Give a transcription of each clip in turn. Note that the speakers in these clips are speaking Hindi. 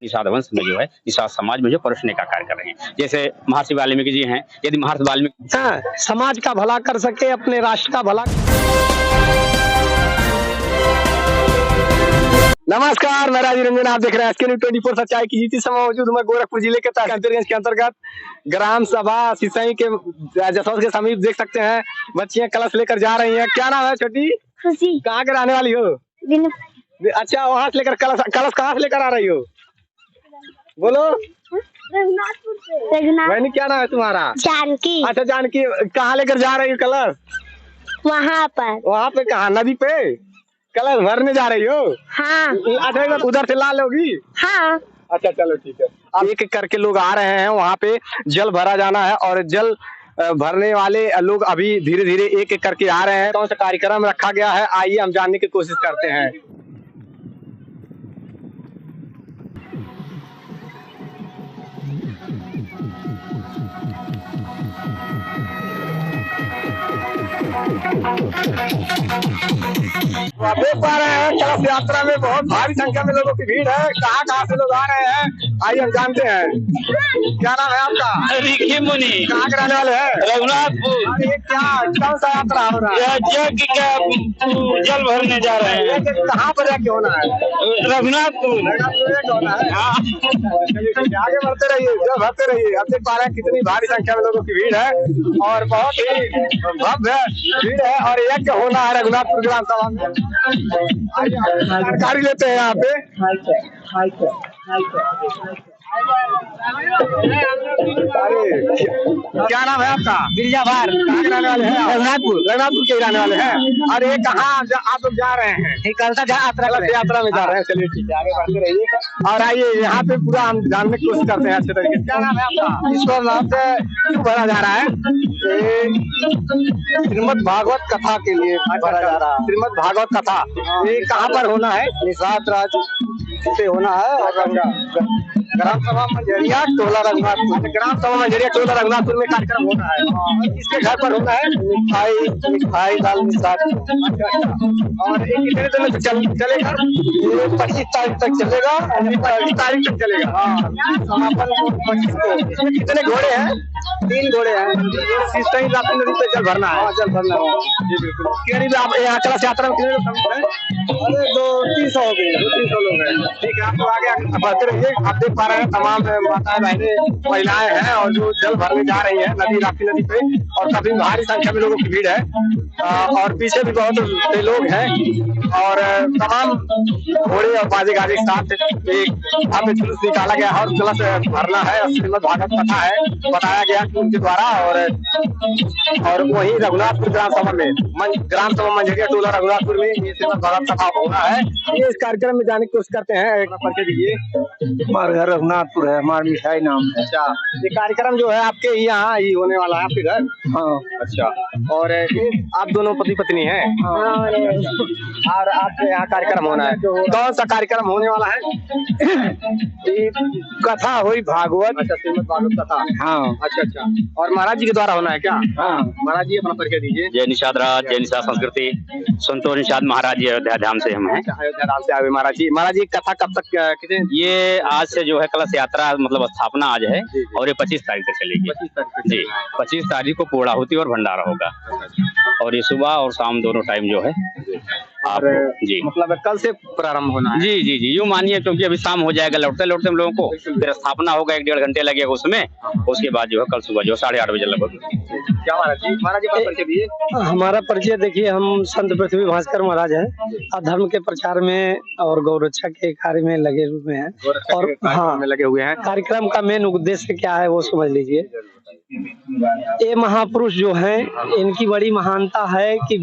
निषाद वंश में जो है निषाद समाज में जो परोसने का कार्य कर रहे हैं। जैसे महर्षि वाल्मीकि जी हैं, यदि महर्षि वाल्मीकि समाज का भला कर सके, अपने राष्ट्र का भला। नमस्कार, मैं राजीव रंजन, आप देख रहे हैं SK न्यूज़ 24 सच्चाई की जीती। समय मौजूद हूं गोरखपुर जिले के तहसीलगंज के अंतर्गत ग्राम सभा सिसई के जसौर के समीप। देख सकते हैं बच्चियां कलश लेकर जा रही हैं। क्या नाम है छोटी? खुशी। कहाँ के रहने वाली हो? अच्छा, वहां से लेकर कलश कहाँ से लेकर आ रही हो? बोलो। रघुनाथपुर से। क्या नाम है तुम्हारा? जानकी। अच्छा जानकी, कहाँ लेकर जा रही हो कलश? वहाँ पे कहाँ? नदी पे कलश भरने जा रही हो? हाँ। अच्छा, उधर से ला लोगी? हाँ। अच्छा चलो ठीक है। अब एक एक करके लोग आ रहे हैं, वहाँ पे जल भरा जाना है और जल भरने वाले लोग अभी धीरे धीरे एक एक करके आ रहे हैं। कौन सा कार्यक्रम रखा गया है, आइए हम जानने की कोशिश करते हैं। आप देख पा रहे हैं कलश यात्रा में बहुत भारी संख्या में लोगों की भीड़ है। कहाँ से लोग आ रहे हैं, आइए हम जानते हैं। क्या नाम है आपका? रिखी मुनि। कहाँ के रहने वाले हैं? रघुनाथपुर। ये क्या कौन सा यात्रा हो रहा है? यज्ञ का जल भरने जा रहे हैं। कहाँ पर जाके होना है? रघुनाथपुर होना है। आगे बढ़ते रहिए, जल भरते रहिए। अब देख पा रहे हैं कितनी भारी संख्या में लोगों की भीड़ है और बहुत ही भव्य भीड़ है और यज्ञ होना है रघुनाथपुर ग्राम सभा में। जानकारी लेते हैं यहाँ पे। क्या नाम है आपका? गिरजाभार। कहाँ के रहने वाले हैं? रघुनाथपुर के रहने वाले हैं। और ये कहाँ आप लोग जा रहे हैं? कलश यात्रा में जा रहे हैं। चलिए ठीक है, आगे बढ़ते रहिए। और आइए यहाँ पे पूरा हम जानने की कोशिश करते हैं अच्छे तरीके से। क्या नाम है आपका? ईश्वर नाम से क्यों भरा जा रहा है? श्रीमद् भागवत कथा के लिए भरा जा रहा है। श्रीमद् भागवत कथा ये कहाँ पर होना है? निषाद राज से होना है और ग्राम सभा मंझरिया टोला रघुनाथपुर। ग्राम सभा मंझरिया टोला रघुनाथपुर में कार्यक्रम होना है। किसके घर पर होना है? मिठाई दाल निषाद। और ये कितने दिन में चलेगा? ये 25 तारीख तक चलेगा। 25 तारीख तक चलेगा। हाँ, समापन 25 को। इसमें कितने घोड़े हैं? 3 घोड़े हैं। सिसई राप्ती नदी पे जल भरना है। जल भरना है। जी बिल्कुल। करीब आप यहाँ कलश यात्रा में कितने लोग शामिल हैं? अरे 200-300 हो गए। 200-300 लोग हैं। ठीक है, आप लोग आगे बढ़ते रहिए। आप देख पा रहे हैं तमाम माताएं बहनें महिलाएं हैं और जो जल भरने जा रही हैं नदी राप्ती नदी पे और काफी भारी संख्या में लोगों की भीड़ है और पीछे भी बहुत से लोग हैं और तमाम घोड़े और बाजे गाजे के साथ एक भव्य जुलूस निकाला गया है और कलश भरना है। श्रीमद् भागवत कथा है, बताया गया कि उनके द्वारा। और वही रघुनाथपुर ग्राम सभा में ग्राम सभा मंझरिया टोला रघुनाथपुर में ये श्रीमद् भागवत कथा होना है। ये इस कार्यक्रम में जाने की कोशिश करते हैं। एक परिचय दीजिए। हमारे घर रघुनाथपुर है, हमारी मिठाई नाम है। अच्छा, ये कार्यक्रम जो है आपके यहाँ ही होने वाला है, आपके घर? हाँ। अच्छा, और आप दोनों पति पत्नी हैं? हाँ। और आपके यहाँ कार्यक्रम होना है, कौन सा कार्यक्रम होने वाला है? कथा हुई भागवत। अच्छा, श्रीमद् भागवत कथा। हाँ। अच्छा, और महाराज जी के द्वारा होना है क्या? हाँ। महाराज जी अपना परिचय दीजिए। जय निषाद राज, जय निषाद संस्कृति, संतोष निषाद महाराज जी अयोध्या धाम से हम हैं। अयोध्या धाम से आए महाराज जी। महाराज जी कथा कब तक कितने? ये आज से जो है कलश यात्रा मतलब स्थापना आज है और ये 25 तारीख तक चलेगी। 25 तारीख जी, 25 तारीख को पूर्णाहुति और भंडारा होगा और ये सुबह और शाम दोनों टाइम जो है आप जी मतलब कल से प्रारंभ होना है? जी यूँ मानिए, क्योंकि अभी शाम हो जाएगा लौटते लौटते हम लोगों को, फिर स्थापना होगा 1-1.5 घंटे लगेगा उसमें। उसके बाद जो है कल सुबह जो 8:30 बजे लगभग। क्या महाराज जी अपना परिचय दीजिए। हमारा परिचय देखिए, हम संत पृथ्वी भास्कर महाराज हैं, अधर्म के प्रचार में और गौरक्षा के कार्य में लगे हुए हैं। और हाँ में लगे हुए हैं। कार्यक्रम का मेन उद्देश्य क्या है वो समझ लीजिए। ये महापुरुष जो हैं, इनकी बड़ी महानता है कि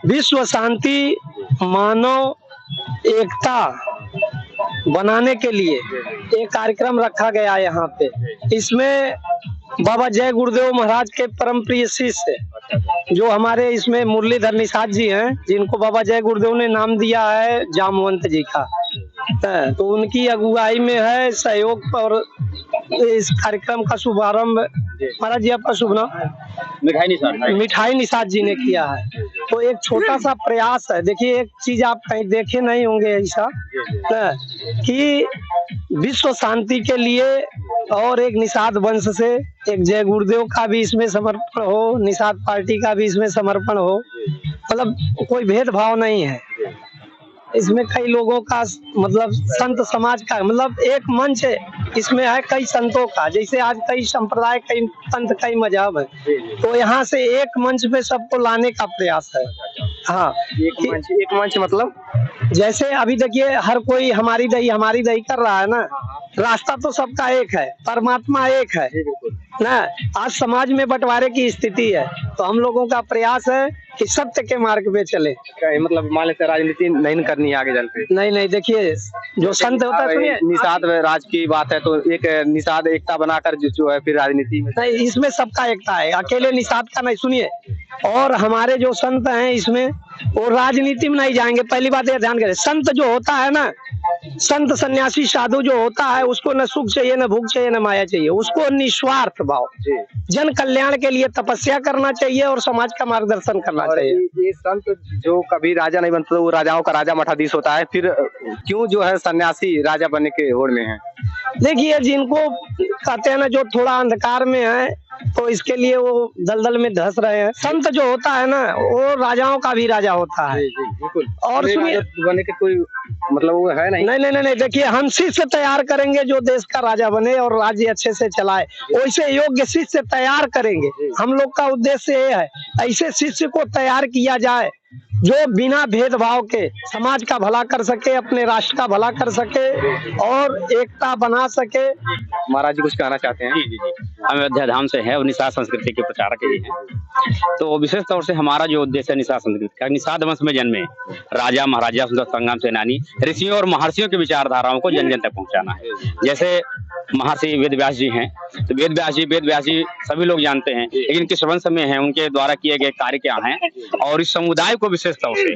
विश्व शांति मानव एकता बनाने के लिए एक कार्यक्रम रखा गया है यहाँ पे। इसमें बाबा जय गुरुदेव महाराज के परम प्रिय शिष्य जो हमारे इसमें मुरलीधर निषाद जी हैं, जिनको बाबा जय गुरुदेव ने नाम दिया है जामवंत जी का, तो उनकी अगुवाई में है सहयोग और इस कार्यक्रम का शुभारंभ महाराज जी आपका शुभ नाम? मिठाई निषाद जी ने किया है। तो एक छोटा सा प्रयास है। देखिए एक चीज आप कहीं देखे नहीं होंगे ऐसा कि विश्व शांति के लिए और एक निषाद वंश से एक जय गुरुदेव का भी इसमें समर्पण हो, निषाद पार्टी का भी इसमें समर्पण हो, मतलब कोई भेदभाव नहीं है इसमें। कई लोगों का मतलब संत समाज का मतलब एक मंच इसमें है कई संतों का, जैसे आज कई संप्रदाय, कई पंथ, कई मजहब है, तो यहाँ से एक मंच पे सबको लाने का प्रयास है। हाँ, एक मंच मतलब जैसे अभी देखिए हर कोई हमारी दही कर रहा है ना, रास्ता तो सबका एक है, परमात्मा एक है ना। आज समाज में बंटवारे की स्थिति है, तो हम लोगों का प्रयास है कि सत्य के मार्ग पे चले। मतलब मान लेते राजनीति नहीं करनी है आगे चल के? नहीं, देखिए जो संत होता है, सुनिए निषाद राज की बात है तो एक निषाद एकता बनाकर जो है फिर राजनीति में नहीं, इसमें सबका एकता है, अकेले निषाद का नहीं। सुनिए, और हमारे जो संत हैं इसमें वो राजनीति में नहीं जाएंगे। पहली बात ये ध्यान करें, संत जो होता है ना, संत सन्यासी साधु जो होता है, उसको न सुख चाहिए, न भूख चाहिए, न माया चाहिए, उसको निस्वार्थ भाव जन कल्याण के लिए तपस्या करना चाहिए और समाज का मार्गदर्शन करना चाहिए। ये संत जो कभी राजा नहीं बनता, वो राजाओं का राजा मठाधीश होता है, फिर क्यों जो है सन्यासी राजा बनने के होड़ में है? देखिए जिनको कहते हैं ना, जो थोड़ा अंधकार में है, तो इसके लिए वो दलदल में धंस रहे हैं। संत जो होता है ना, वो राजाओं का भी राजा होता है। बिल्कुल। और सुनिए, बनने के कोई मतलब वो है नहीं। देखिए हम शिष्य तैयार करेंगे जो देश का राजा बने और राज्य अच्छे से चलाए, वैसे योग्य शिष्य तैयार करेंगे। हम लोग का उद्देश्य ये है, ऐसे शिष्य को तैयार किया जाए जो बिना भेदभाव के समाज का भला कर सके, अपने राष्ट्र का भला कर सके और एकता बना सके। महाराज जी कुछ कहना चाहते हैं? जी। हम अयोध्या धाम से हैं और निषाद संस्कृति के प्रचारक ही हैं। तो विशेष तौर से हमारा जो उद्देश्य है निषाद संस्कृति का, निषाद वंश में जन्मे राजा महाराजा स्वतंत्रता संग्राम सेनानी ऋषियों और महर्षियों की विचारधाराओं को जन जन तक पहुंचाना है। जैसे महर्षि वेद व्यास जी हैं, तो वेद व्यास जी सभी लोग जानते हैं, लेकिन किस वंश में हैं, उनके द्वारा किए गए कार्य क्या हैं और इस समुदाय को विशेष तौर से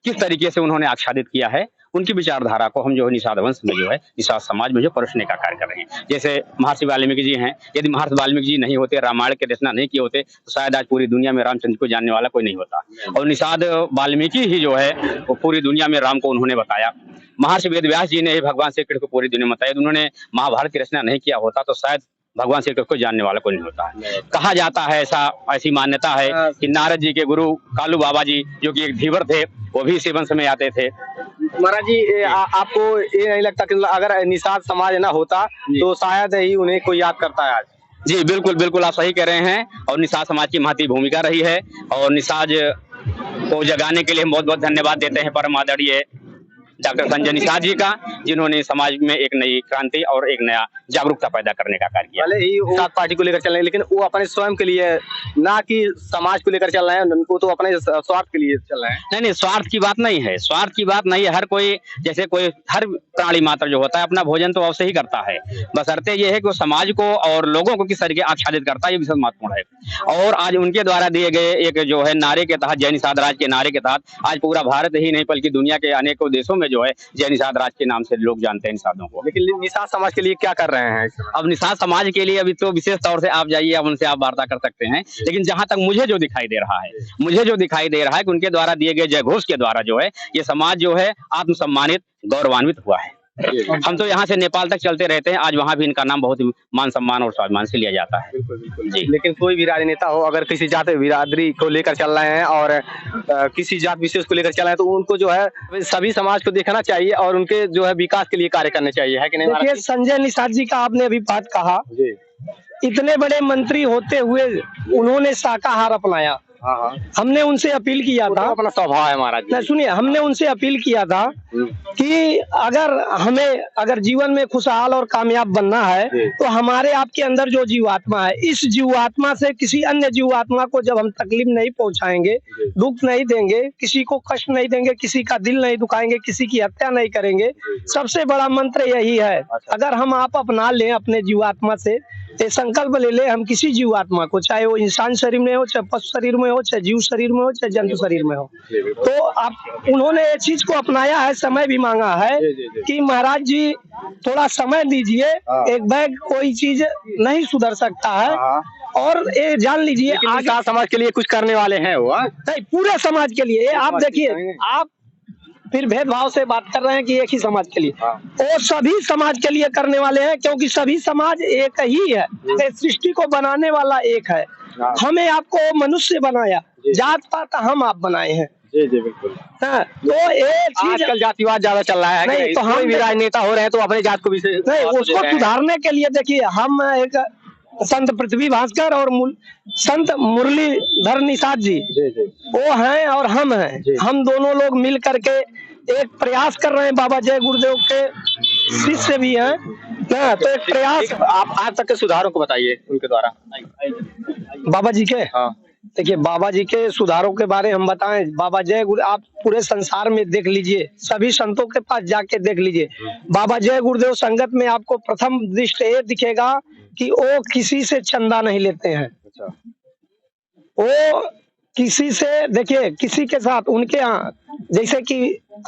किस तरीके से उन्होंने आच्छादित किया है, उनकी विचारधारा को हम जो है निषाद वंश में जो है निषाद समाज में जो परखने का कार्य कर रहे हैं। जैसे महर्षि वाल्मीकि जी हैं, यदि महर्षि वाल्मीकि जी नहीं होते, रामायण की रचना नहीं किए होते, तो शायद आज पूरी दुनिया में रामचंद्र को जानने वाला कोई नहीं होता। और निषाद वाल्मीकि ही जो है वो पूरी दुनिया में राम को उन्होंने बताया। महर्षि वेद व्यास जी ने ही भगवान श्री कृष्ण को पूरी दुनिया में बताया। उन्होंने महाभारत की रचना नहीं किया होता तो शायद भगवान श्री कृष्ण को जानने वाला कोई नहीं होता है। कहा जाता है, ऐसी मान्यता है कि नारद जी के गुरु कालू बाबा जी जो कि एक धीवर थे, वो भी इसी वंश में आते थे। महाराज जी आपको ये नहीं लगता कि अगर निषाद समाज ना होता तो शायद ही उन्हें कोई याद करता है आज? जी बिल्कुल आप सही कह रहे हैं। और निषाद समाज की महती भूमिका रही है और निषाद को जगाने के लिए हम बहुत बहुत धन्यवाद देते हैं परम आदरणीय डॉक्टर संजय निषाद जी का, जिन्होंने समाज में एक नई क्रांति और एक नया जागरूकता पैदा करने का कार्य किया। भले ही वो पार्टी को लेकर चल रहे हैं, लेकिन वो अपने स्वयं के लिए, ना कि समाज को लेकर चल रहे हैं, वो तो अपने स्वार्थ के लिए चल रहे हैं। नहीं, स्वार्थ की बात नहीं है, स्वार्थ की बात नहीं है। हर कोई, जैसे कोई हर प्राणी मात्र जो होता है अपना भोजन तो अवश्य ही करता है, बशर्ते ये है कि वो समाज को और लोगों को किस तरीके आच्छादित करता है, ये विशेष महत्वपूर्ण है। और आज उनके द्वारा दिए गए एक जो है नारे के तहत, जय निषाद राज के नारे के तहत, आज पूरा भारत ही नहीं बल्कि दुनिया के अनेकों देशों में जो है जय निषाद राज के नाम से लोग जानते हैं निषादों को। लेकिन निषाद समाज के लिए क्या कर रहे हैं? अब निषाद समाज के लिए अभी तो विशेष तौर से आप जाइए, अब उनसे आप वार्ता कर सकते हैं। लेकिन जहां तक मुझे जो दिखाई दे रहा है कि उनके द्वारा दिए गए जय घोष के द्वारा जो है ये समाज जो है आत्मसम्मानित, गौरवान्वित हुआ है। हम तो यहाँ से नेपाल तक चलते रहते हैं, आज वहाँ भी इनका नाम बहुत मान सम्मान और स्वाभिमान से लिया जाता है। बिल्कुल जी। लेकिन कोई भी राजनेता हो, अगर किसी जात बिरादरी को लेकर चल रहे हैं और किसी जात विशेष को लेकर चल रहे हैं, तो उनको जो है सभी समाज को देखना चाहिए और उनके जो है विकास के लिए कार्य करने चाहिए, है कि नहीं? देखिए संजय निषाद जी का आपने अभी बात कहा, इतने बड़े मंत्री होते हुए उन्होंने शाकाहार अपनाया। हमने उनसे अपील किया था, अपना स्वभाव है महाराज। सुनिए, हमने उनसे अपील किया था कि अगर जीवन में खुशहाल और कामयाब बनना है तो हमारे आपके अंदर जो जीवात्मा है, इस जीवात्मा से किसी अन्य जीवात्मा को जब हम तकलीफ नहीं पहुंचाएंगे, दुख नहीं देंगे, किसी को कष्ट नहीं देंगे, किसी का दिल नहीं दुखाएंगे, किसी की हत्या नहीं करेंगे, सबसे बड़ा मंत्र यही है। अगर हम आप अपना लें अपने जीवात्मा से, ये संकल्प ले ले, हम किसी जीवात्मा को, चाहे वो इंसान शरीर में हो, चाहे पशु शरीर में हो, चाहे जीव शरीर में हो, चाहे जंतु शरीर में हो, तो उन्होंने ये चीज को अपनाया है, समय भी मांगा है कि महाराज जी थोड़ा समय दीजिए, एक बैग कोई चीज नहीं सुधर सकता है, और ये जान लीजिए आगे निषाद समाज के लिए कुछ करने वाले हैं वो, हाँ? नहीं, पूरे समाज के लिए। आप देखिए, आप फिर भेदभाव से बात कर रहे हैं कि एक ही समाज के लिए, और सभी समाज के लिए करने वाले हैं, क्योंकि सभी समाज एक ही है। इस सृष्टि को बनाने वाला एक है। हमें आपको मनुष्य बनाया, जात पात हम आप बनाए हैं। जी जी बिल्कुल। हाँ, तो ये चीज आजकल जातिवाद ज्यादा चल रहा है, नहीं, तो हम कोई भी राजनेता हो रहे हैं तो अपने जात को भी नहीं, उसको सुधारने के लिए देखिए, हम एक संत पृथ्वी भास्कर और संत मुरलीधर निषाद जी, वो हैं और हम हैं। हम दोनों लोग मिल करके एक प्रयास कर रहे हैं। बाबा जय गुरुदेव के शिष्य भी हैं ना, तो एक प्रयास। आप आज तक के सुधारों को बताइए उनके द्वारा। बाबा जी के, हाँ देखिए, बाबा जी के सुधारों के बारे हम बताएं। बाबा जय गुरु, आप पूरे संसार में देख लीजिए, सभी संतों के पास जाके देख लीजिए, बाबा जय गुरुदेव संगत में आपको प्रथम दृष्टि ये दिखेगा कि वो किसी से चंदा नहीं लेते हैं। अच्छा। वो किसी से, देखिए, किसी के साथ उनके यहाँ जैसे कि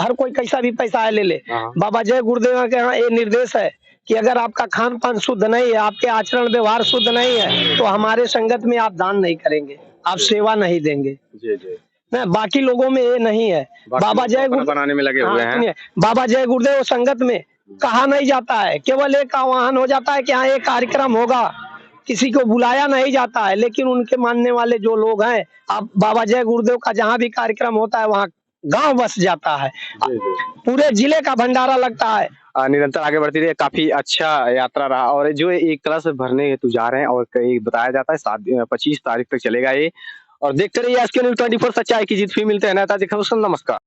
हर कोई कैसा भी पैसा है ले ले, बाबा जय गुरुदेव के यहाँ ये निर्देश है कि अगर आपका खान पान शुद्ध नहीं है, आपके आचरण व्यवहार शुद्ध नहीं है, तो हमारे संगत में आप दान नहीं करेंगे, आप सेवा नहीं देंगे। जी जी। बाकी लोगों में ये नहीं है। बाबा जय गुरुदेव बनाने में लगे हुए हैं। बाबा जय गुरुदेव संगत में कहा नहीं जाता है, केवल एक आह्वान हो जाता है कि हाँ, एक कार्यक्रम होगा, किसी को बुलाया नहीं जाता है। लेकिन उनके मानने वाले जो लोग हैं, आप बाबा जय गुरुदेव का जहाँ भी कार्यक्रम होता है वहाँ गांव बस जाता है, पूरे जिले का भंडारा लगता है। निरंतर आगे बढ़ती रही, काफी अच्छा यात्रा रहा। और जो एक कलश भरने हेतु जा रहे हैं, और कई बताया जाता है 25 तारीख तक चलेगा ये। और देखते रहिए SK News 24, सच्चाई की जीत। फिर मिलते हैं नमस्कार।